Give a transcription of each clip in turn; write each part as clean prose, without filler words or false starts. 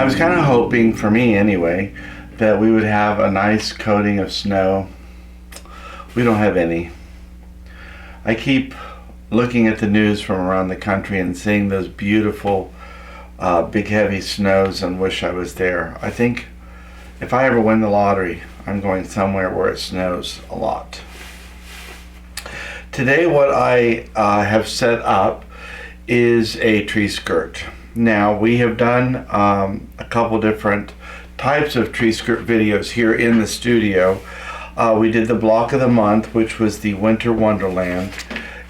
I was kind of hoping, for me anyway, that we would have a nice coating of snow. We don't have any. I keep looking at the news from around the country and seeing those beautiful big heavy snows and wish I was there. I think if I ever win the lottery, I'm going somewhere where it snows a lot. Today what I have set up is a tree skirt. Now we have done a couple different types of tree skirt videos here in the studio. We did the block of the month, which was the Winter Wonderland,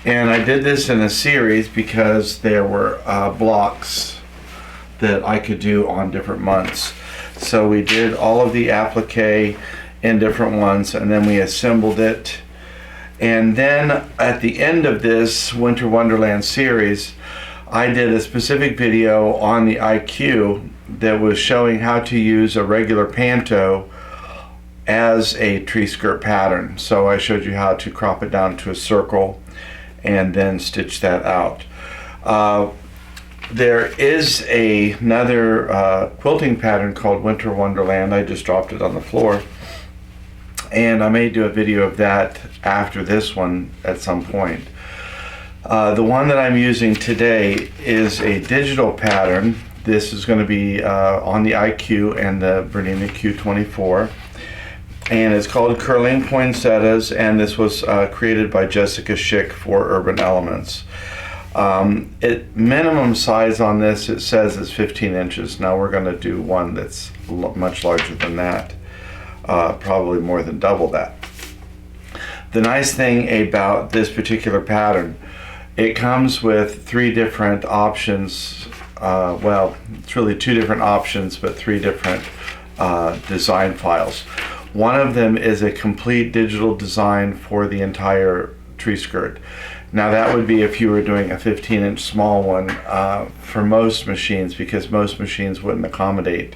and I did this in a series because there were blocks that I could do on different months. So we did all of the applique in different ones, and then we assembled it. And then at the end of this Winter Wonderland series, I did a specific video on the IQ that was showing how to use a regular panto as a tree skirt pattern. So I showed you how to crop it down to a circle and then stitch that out. There is another quilting pattern called Winter Wonderland. I just dropped it on the floor, and I may do a video of that after this one at some point. The one that I'm using today is a digital pattern. This is going to be on the IQ and the Bernina Q24, and it's called Curling Poinsettias, and this was created by Jessica Schick for Urban Elements. Minimum size on this, it says, is 15 inches. Now we're going to do one that's much larger than that, probably more than double that. The nice thing about this particular pattern, it comes with 3 different options. Well, it's really 2 different options, but 3 different design files. One of them is a complete digital design for the entire tree skirt. Now that would be if you were doing a 15-inch small one for most machines, because most machines wouldn't accommodate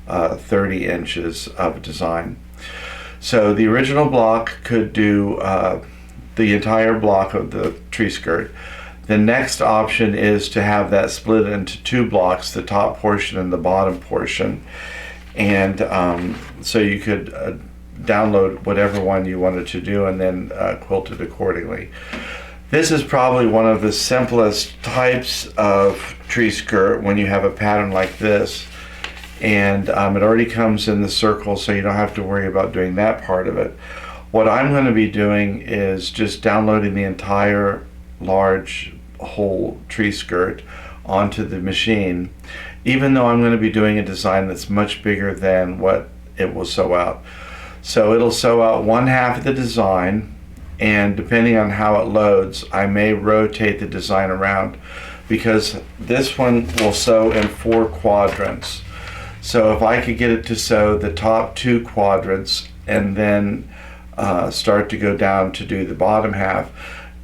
30 inches of design. So the original block could do the entire block of the tree skirt. The next option is to have that split into 2 blocks, the top portion and the bottom portion. And so you could download whatever one you wanted to do and then quilt it accordingly. This is probably one of the simplest types of tree skirt when you have a pattern like this. And it already comes in the circle, so you don't have to worry about doing that part of it. What I'm going to be doing is just downloading the entire large whole tree skirt onto the machine, even though I'm going to be doing a design that's much bigger than what it will sew out. So it'll sew out 1/2 of the design, and depending on how it loads, I may rotate the design around, because this one will sew in 4 quadrants. So if I could get it to sew the top 2 quadrants and then start to go down to do the bottom half,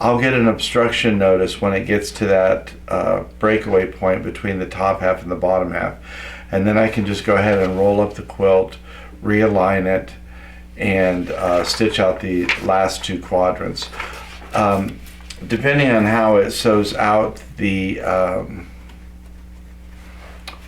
I'll get an obstruction notice when it gets to that breakaway point between the top half and the bottom half. And then I can just go ahead and roll up the quilt, realign it, and stitch out the last 2 quadrants. Depending on how it sews out the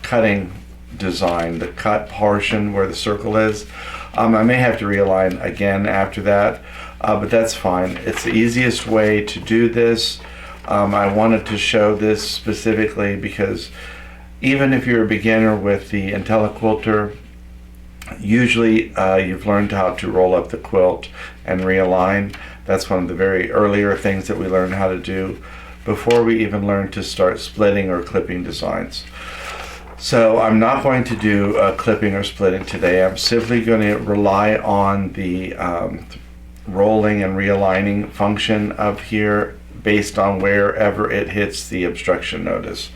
cutting design, the cut portion where the circle is, I may have to realign again after that, but that's fine. It's the easiest way to do this. I wanted to show this specifically because even if you're a beginner with the IntelliQuilter, usually you've learned how to roll up the quilt and realign. That's one of the very earlier things that we learn how to do before we even learn to start splitting or clipping designs. So I'm not going to do clipping or splitting today. I'm simply going to rely on the rolling and realigning function up here based on wherever it hits the obstruction notice.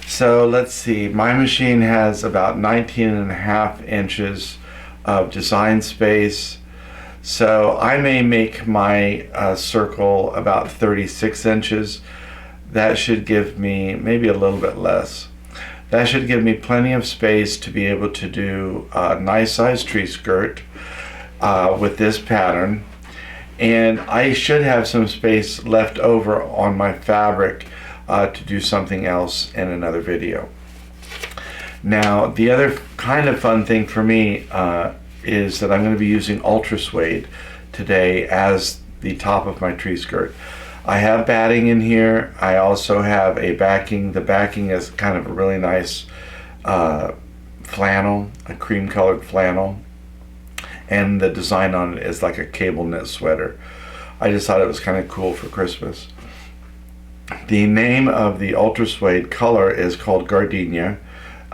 So let's see, my machine has about 19.5 inches of design space. So I may make my circle about 36 inches. That should give me maybe a little bit less. That should give me plenty of space to be able to do a nice size tree skirt with this pattern. And I should have some space left over on my fabric to do something else in another video. Now, the other kind of fun thing for me is that I'm going to be using ultrasuede today as the top of my tree skirt. I have batting in here. I also have a backing. The backing is kind of a really nice flannel, a cream colored flannel, and the design on it is like a cable knit sweater. I just thought it was kind of cool for Christmas. The name of the ultrasuede color is called Gardenia.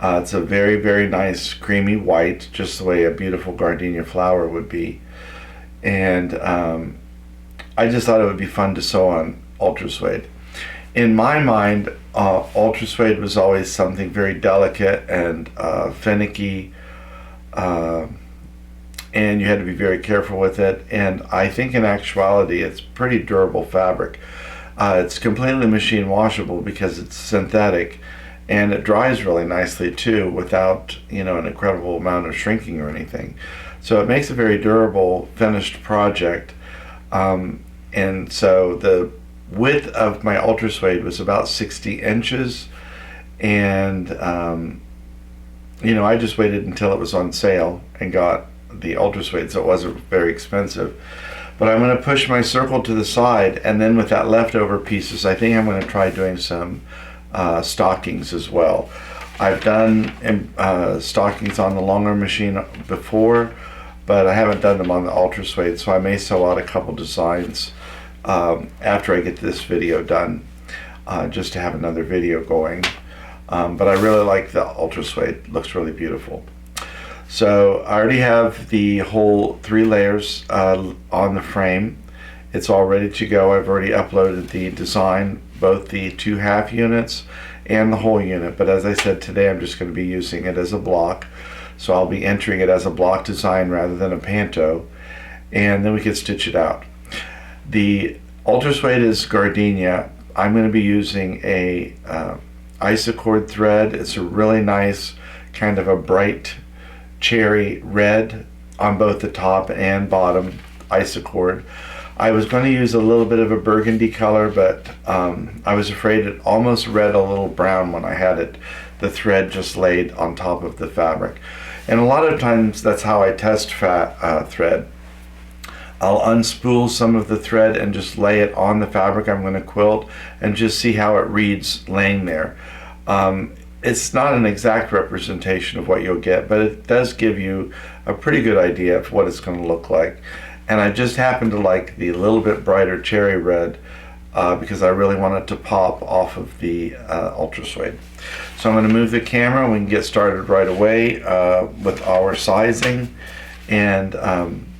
It's a very, very nice creamy white, just the way a beautiful gardenia flower would be. And I just thought it would be fun to sew on ultrasuede. In my mind, ultrasuede was always something very delicate and finicky, and you had to be very careful with it. And I think in actuality, it's pretty durable fabric. It's completely machine washable because it's synthetic, and it dries really nicely too without, you know, an incredible amount of shrinking or anything. So it makes a very durable finished project. And so the width of my ultrasuede was about 60 inches, and you know, I just waited until it was on sale and got the ultrasuede, so it wasn't very expensive. But I'm going to push my circle to the side, and then with that leftover pieces, I think I'm going to try doing some stockings as well. I've done stockings on the longer machine before, but I haven't done them on the ultrasuede, so I may sew out a couple designs after I get this video done, just to have another video going. But I really like the ultrasuede. It looks really beautiful. So I already have the whole 3 layers on the frame. It's all ready to go. I've already uploaded the design, both the 2 half units and the whole unit. But as I said, today I'm just going to be using it as a block. So I'll be entering it as a block design rather than a panto, and then we can stitch it out. The ultrasuede is gardenia. I'm going to be using a Isacord thread. It's a really nice kind of a bright cherry red on both the top and bottom Isacord. I was going to use a little bit of a burgundy color, but I was afraid it almost read a little brown when I had it, the thread just laid on top of the fabric. And a lot of times that's how I test thread. I'll unspool some of the thread and just lay it on the fabric I'm going to quilt and just see how it reads laying there. It's not an exact representation of what you'll get, but it does give you a pretty good idea of what it's going to look like. And I just happen to like the little bit brighter cherry red because I really want it to pop off of the ultrasuede. So I'm going to move the camera and we can get started right away with our sizing, and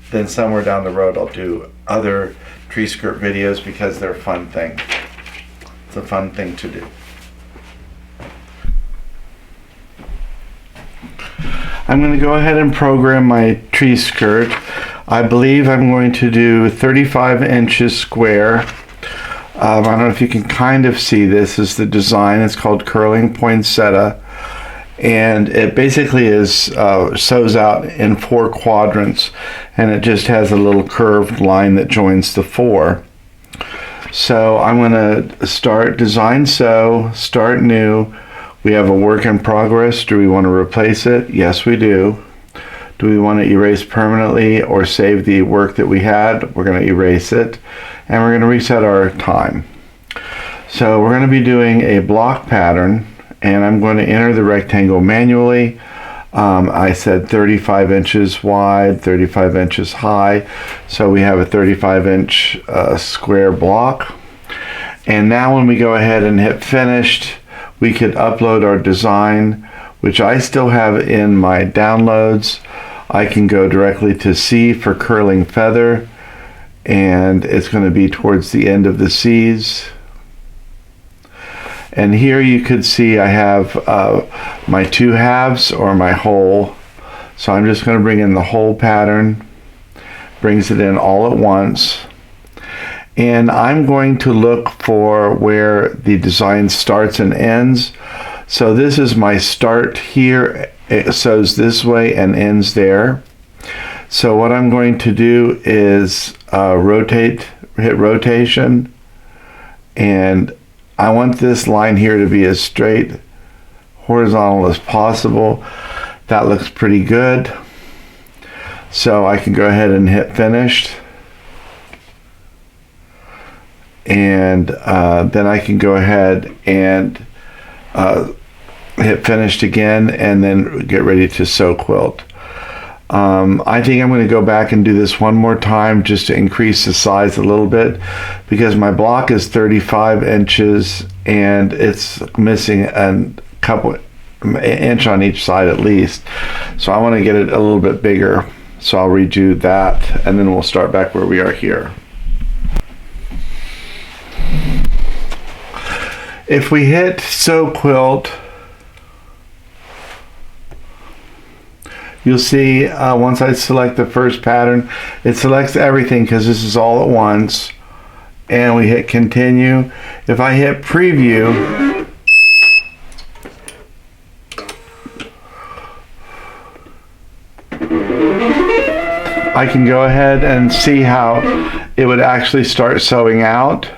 then somewhere down the road I'll do other tree skirt videos because they're a fun thing. It's a fun thing to do. I'm going to go ahead and program my tree skirt. I believe I'm going to do 35 inches square. I don't know if you can kind of see this is the design. It's called curling poinsettia, and it basically is sews out in 4 quadrants, and it just has a little curved line that joins the 4. So I'm going to start design sew, start new. We have a work in progress. Do we want to replace it? Yes, we do. Do we want to erase permanently or save the work that we had? We're going to erase it, and we're going to reset our time. So we're going to be doing a block pattern, and I'm going to enter the rectangle manually. I said 35 inches wide, 35 inches high, so we have a 35-inch square block. And now when we go ahead and hit finished, we could upload our design, which I still have in my downloads. I can go directly to C for curling feather, and it's going to be towards the end of the C's. And here you could see I have my 2 halves or my whole. So I'm just going to bring in the whole pattern, brings it in all at once. And I'm going to look for where the design starts and ends. So this is my start here. It sews this way and ends there. So what I'm going to do is hit rotation, and I want this line here to be a straight horizontal as possible. That looks pretty good. So I can go ahead and hit finished. And then I can go ahead and hit finished again and then get ready to sew quilt. I think I'm going to go back and do this one more time just to increase the size a little bit, because my block is 35 inches and it's missing a couple inch on each side at least. So I want to get it a little bit bigger. So I'll redo that and then we'll start back where we are here. If we hit sew quilt, you'll see once I select the first pattern, it selects everything because this is all at once. And we hit continue. If I hit preview, I can go ahead and see how it would actually start sewing out.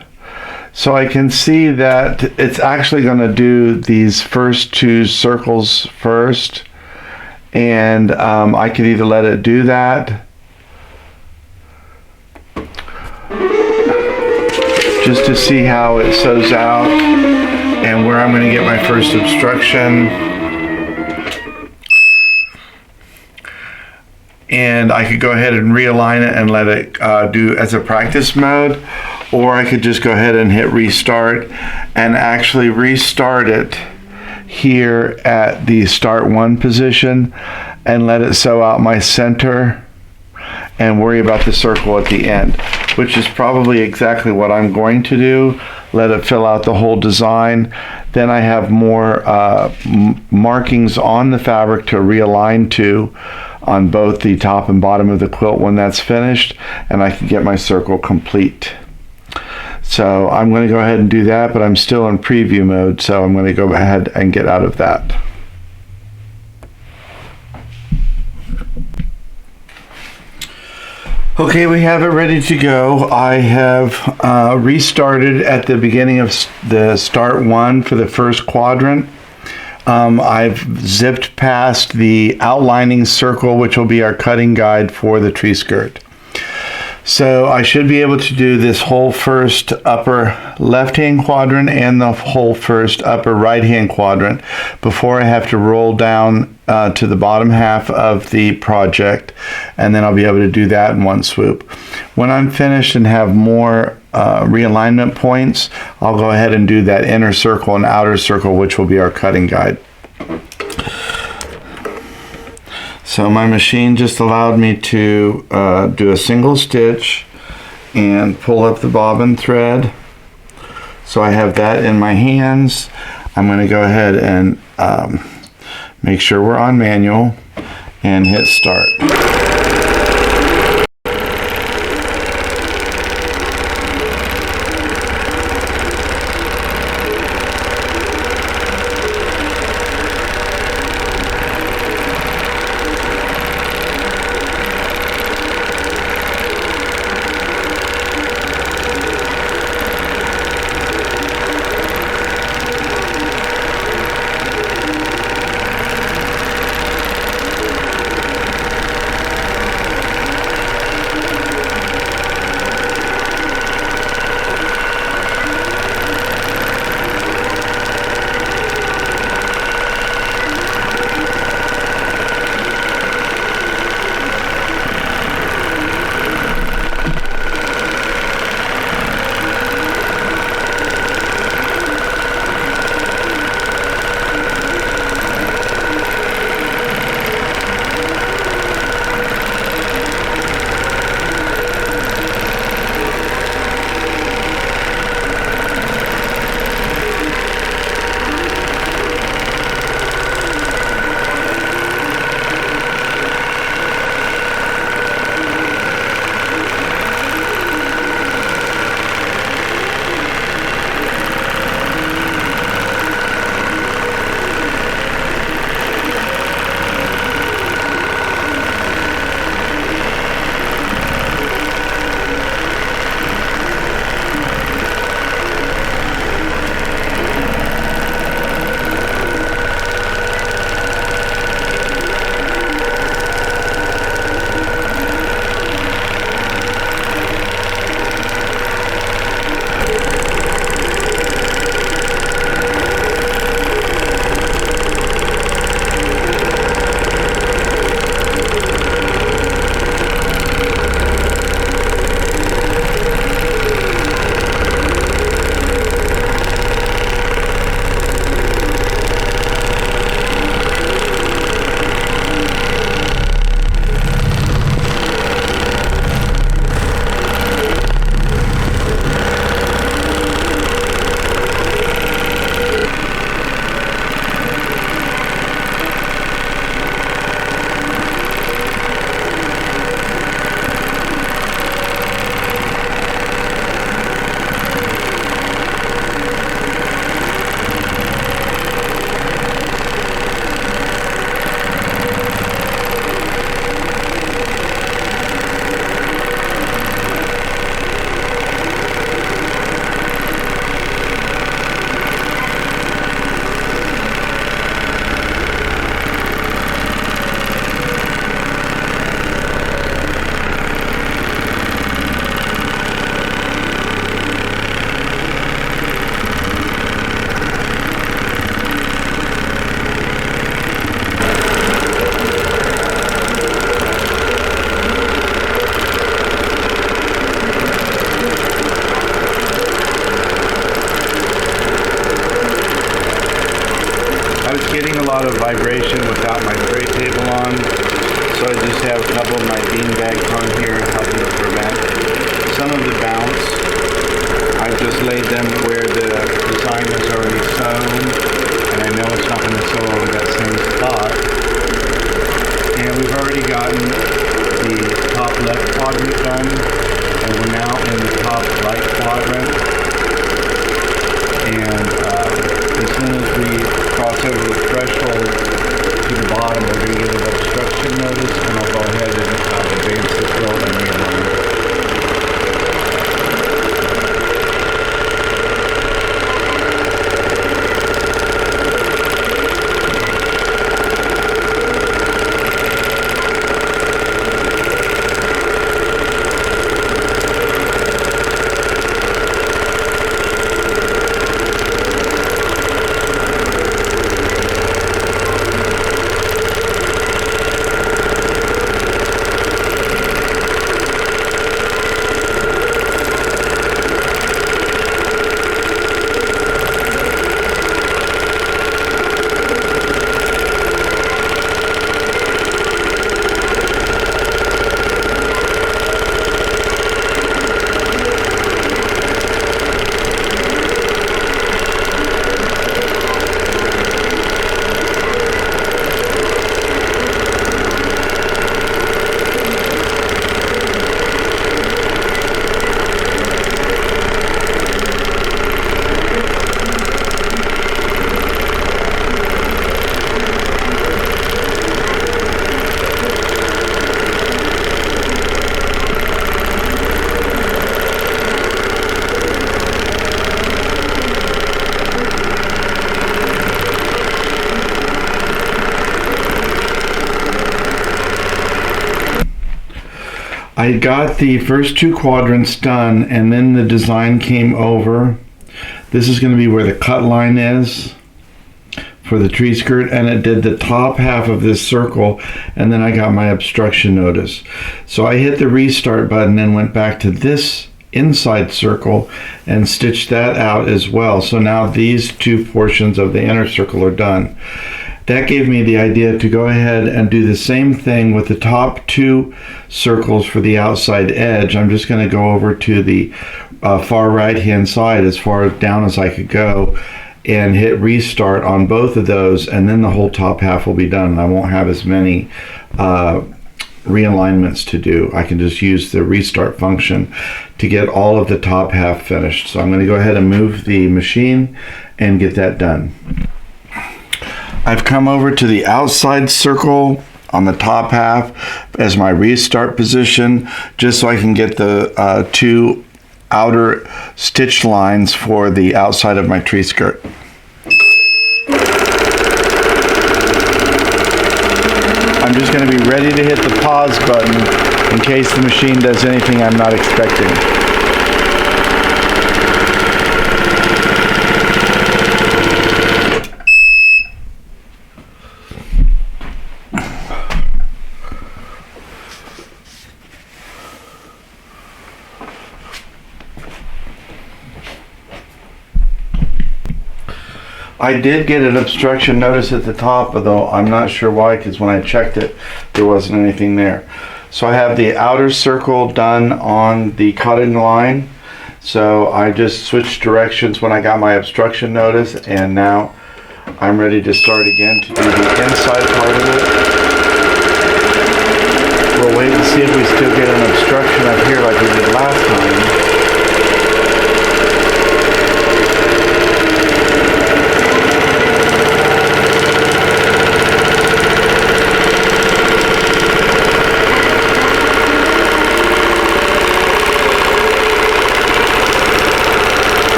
So I can see that it's actually going to do these first two circles first. And I could either let it do that just to see how it sews out and where I'm going to get my first obstruction. And I could go ahead and realign it and let it do as a practice mode, or I could just go ahead and hit restart and actually restart it here at the start one position and let it sew out my center and worry about the circle at the end, which is probably exactly what I'm going to do. Let it fill out the whole design. Then I have more markings on the fabric to realign to on both the top and bottom of the quilt when that's finished, and I can get my circle complete. So I'm going to go ahead and do that, but I'm still in preview mode, so I'm going to go ahead and get out of that. Okay, we have it ready to go. I have restarted at the beginning of the start one for the first quadrant. I've zipped past the outlining circle, which will be our cutting guide for the tree skirt. So I should be able to do this whole first upper left-hand quadrant and the whole first upper right-hand quadrant before I have to roll down to the bottom half of the project, and then I'll be able to do that in one swoop. When I'm finished and have more realignment points, I'll go ahead and do that inner circle and outer circle, which will be our cutting guide. So my machine just allowed me to do a single stitch and pull up the bobbin thread. So I have that in my hands. I'm going to go ahead and make sure we're on manual and hit start. lot of vibration without my tray table on, so I just have a couple of my bean bags on here helping to prevent some of the bounce. I've just laid them where the design was already sewn, and I know it's not going to sew over that same spot. And we've already gotten the top left quadrant done, and we're now in the top right quadrant. And as soon as we cross over the threshold to the bottom, we're going to get an obstruction notice, and I'll go ahead and advance the quilt and realign it. I got the first two quadrants done, and then the design came over. This is going to be where the cut line is for the tree skirt, and it did the top half of this circle, and then I got my obstruction notice. So I hit the restart button and went back to this inside circle and stitched that out as well. So now these two portions of the inner circle are done. That gave me the idea to go ahead and do the same thing with the top two circles for the outside edge. I'm just going to go over to the far right hand side as far down as I could go and hit restart on both of those, and then the whole top half will be done. I won't have as many realignments to do. I can just use the restart function to get all of the top half finished. So I'm going to go ahead and move the machine and get that done. I've come over to the outside circle on the top half as my restart position, just so I can get the two outer stitch lines for the outside of my tree skirt. I'm just going to be ready to hit the pause button in case the machine does anything I'm not expecting. I did get an obstruction notice at the top, although I'm not sure why, because when I checked it, there wasn't anything there. So I have the outer circle done on the cutting line. So I just switched directions when I got my obstruction notice, and now I'm ready to start again to do the inside part of it. We'll wait and see if we still get an obstruction up here like we did last time.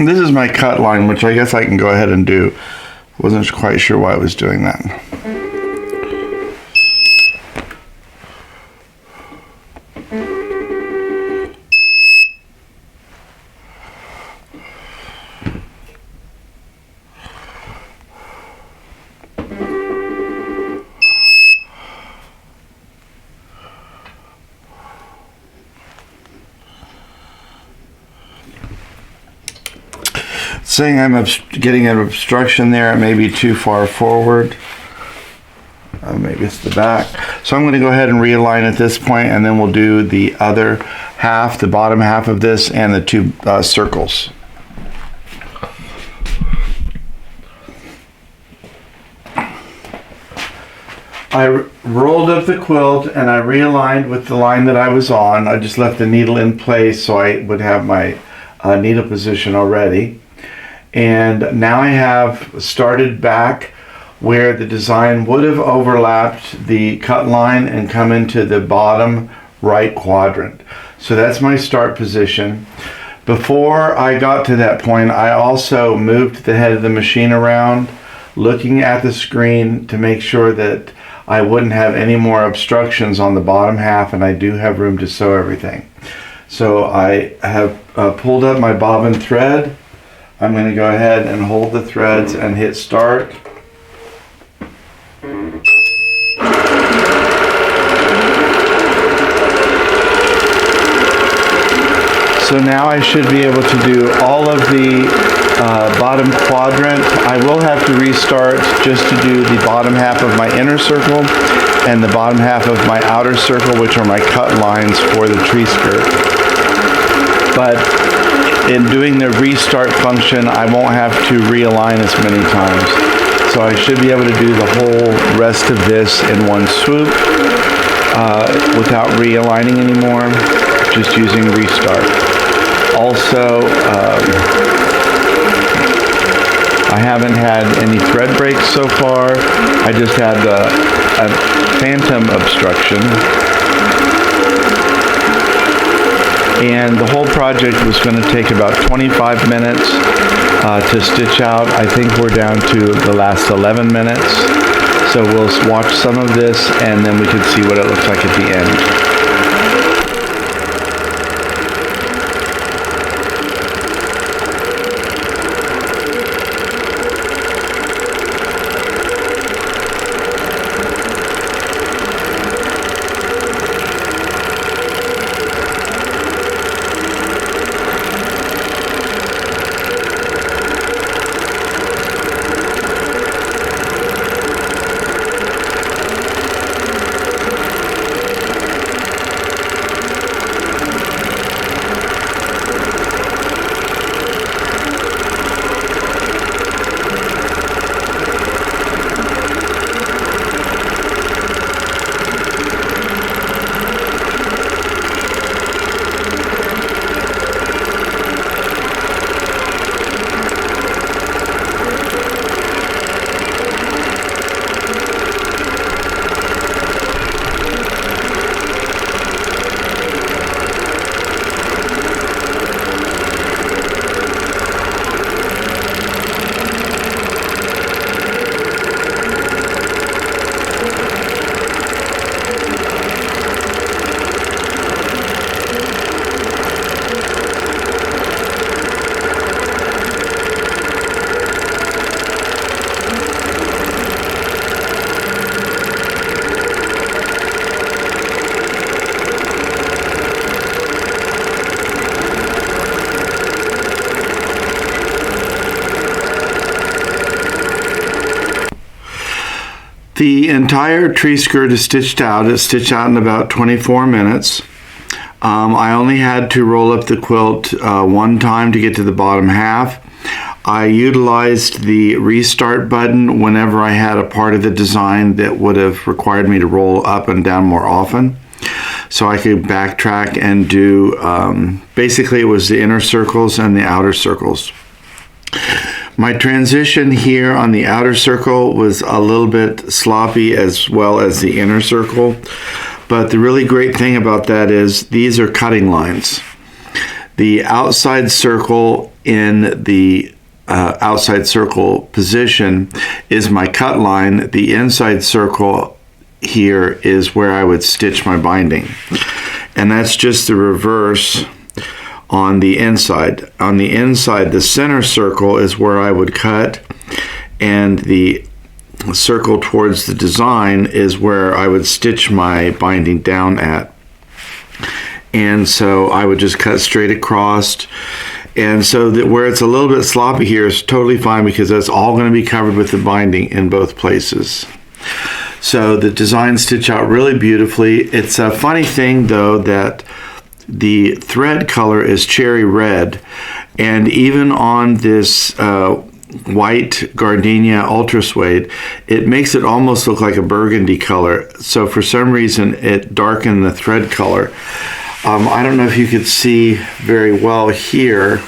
This is my cut line, which I guess I can go ahead and do. Wasn't quite sure why I was doing that. saying I'm getting an obstruction there. It may be too far forward. Maybe it's the back. So I'm going to go ahead and realign at this point, and then we'll do the other half, the bottom half of this, and the two circles. I rolled up the quilt and I realigned with the line that I was on. I just left the needle in place so I would have my needle position already. And now I have started back where the design would have overlapped the cut line and come into the bottom right quadrant. So that's my start position. Before I got to that point, I also moved the head of the machine around, looking at the screen to make sure that I wouldn't have any more obstructions on the bottom half, and I do have room to sew everything. So I have pulled up my bobbin thread. I'm going to go ahead and hold the threads and hit start. So now I should be able to do all of the bottom quadrant. I will have to restart just to do the bottom half of my inner circle and the bottom half of my outer circle, which are my cut lines for the tree skirt. But in doing the restart function, I won't have to realign as many times. So I should be able to do the whole rest of this in one swoop without realigning anymore, just using restart. Also, I haven't had any thread breaks so far. I just had a phantom obstruction. And the whole project was going to take about 25 minutes to stitch out. I think we're down to the last 11 minutes. So we'll watch some of this and then we can see what it looks like at the end. The entire tree skirt is stitched out. It's stitched out in about 24 minutes. I only had to roll up the quilt one time to get to the bottom half. I utilized the restart button whenever I had a part of the design that would have required me to roll up and down more often. So I could backtrack and do, basically it was the inner circles and the outer circles. My transition here on the outer circle was a little bit sloppy as well as the inner circle. But the really great thing about that is these are cutting lines. The outside circle in the outside circle position is my cut line. The inside circle here is where I would stitch my binding. And that's just the reverse on the inside. On the inside, the center circle is where I would cut, and the circle towards the design is where I would stitch my binding down at. And so I would just cut straight across, And so that where it's a little bit sloppy here is totally fine, because that's all going to be covered with the binding in both places. So the designs stitch out really beautifully. It's a funny thing though that the thread color is cherry red, and even on this white gardenia ultrasuede, it makes it almost look like a burgundy color. So for some reason it darkened the thread color. I don't know if you could see very well here,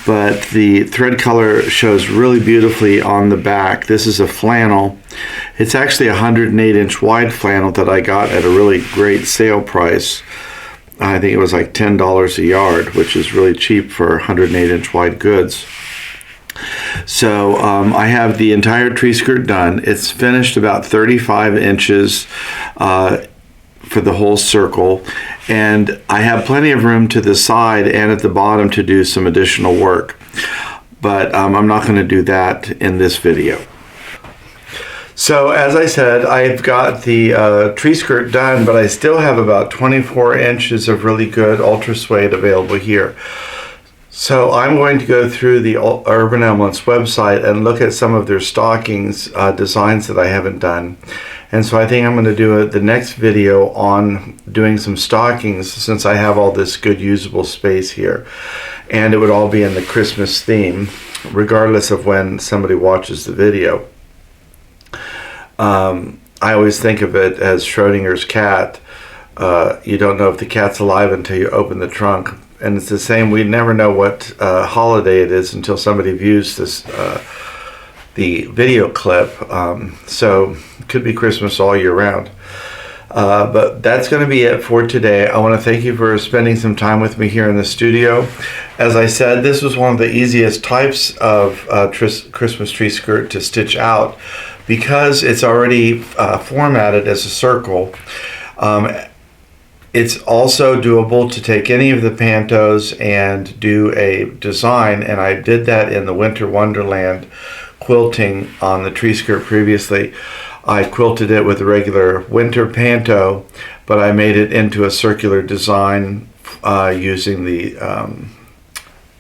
but the thread color shows really beautifully on the back. This is a flannel. It's actually a 108-inch wide flannel that I got at a really great sale price. I think it was like $10 a yard, which is really cheap for 108-inch wide goods. So I have the entire tree skirt done. It's finished about 35 inches for the whole circle, and I have plenty of room to the side and at the bottom to do some additional work, but I'm not going to do that in this video. So as I said, I've got the tree skirt done, but I still have about 24 inches of really good ultrasuede available here. So I'm going to go through the Urban Elementz website and look at some of their stockings designs that I haven't done. And so I think I'm going to do the next video on doing some stockings, since I have all this good usable space here. And it would all be in the Christmas theme, regardless of when somebody watches the video. I always think of it as Schrodinger's cat. You don't know if the cat's alive until you open the trunk. And it's the same, we never know what holiday it is until somebody views this the video clip. So it could be Christmas all year round. But that's going to be it for today. I want to thank you for spending some time with me here in the studio. As I said, this was one of the easiest types of Christmas tree skirt to stitch out, because it's already formatted as a circle. It's also doable to take any of the pantos and do a design, and I did that in the Winter Wonderland quilting on the tree skirt previously. I quilted it with a regular winter panto, but I made it into a circular design using the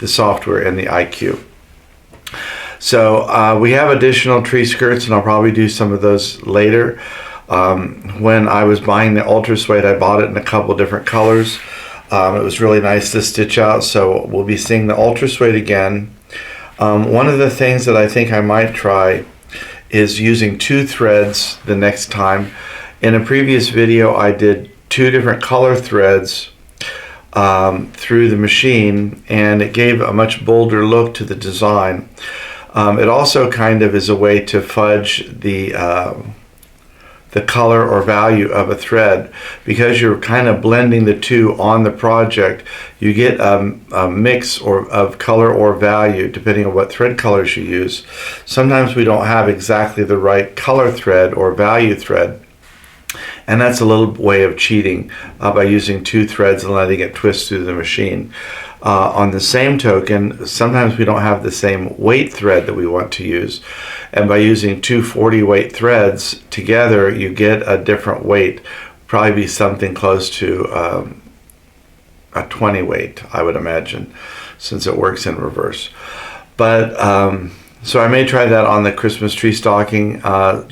software in the IQ. So we have additional tree skirts, and I'll probably do some of those later. When I was buying the ultrasuede, I bought it in a couple different colors. It was really nice to stitch out, so we'll be seeing the ultrasuede again. One of the things that I think I might try is using 2 threads the next time. In a previous video, I did 2 different color threads through the machine, and it gave a much bolder look to the design. It also kind of is a way to fudge the color or value of a thread. Because you're kind of blending the two on the project, you get a mix of color or value depending on what thread colors you use. Sometimes we don't have exactly the right color thread or value thread, and that's a little way of cheating by using 2 threads and letting it twist through the machine. On the same token, sometimes we don't have the same weight thread that we want to use, and by using 2 40 weight threads together, you get a different weight. Probably be something close to a 20 weight, I would imagine, since it works in reverse. But so I may try that on the Christmas tree stocking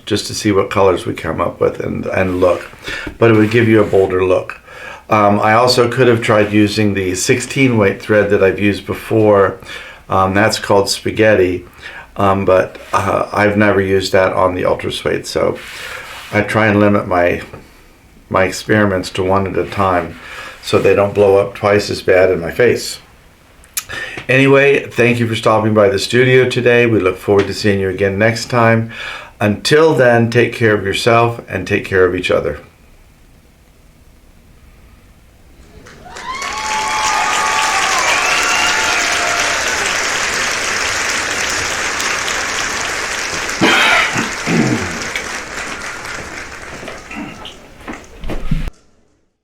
just to see what colors we come up with and look, but it would give you a bolder look. I also could have tried using the 16 weight thread that I've used before. That's called spaghetti, but I've never used that on the ultrasuede, so I try and limit my experiments to 1 at a time so they don't blow up twice as bad in my face. Anyway, thank you for stopping by the studio today. We look forward to seeing you again next time. Until then, take care of yourself and take care of each other.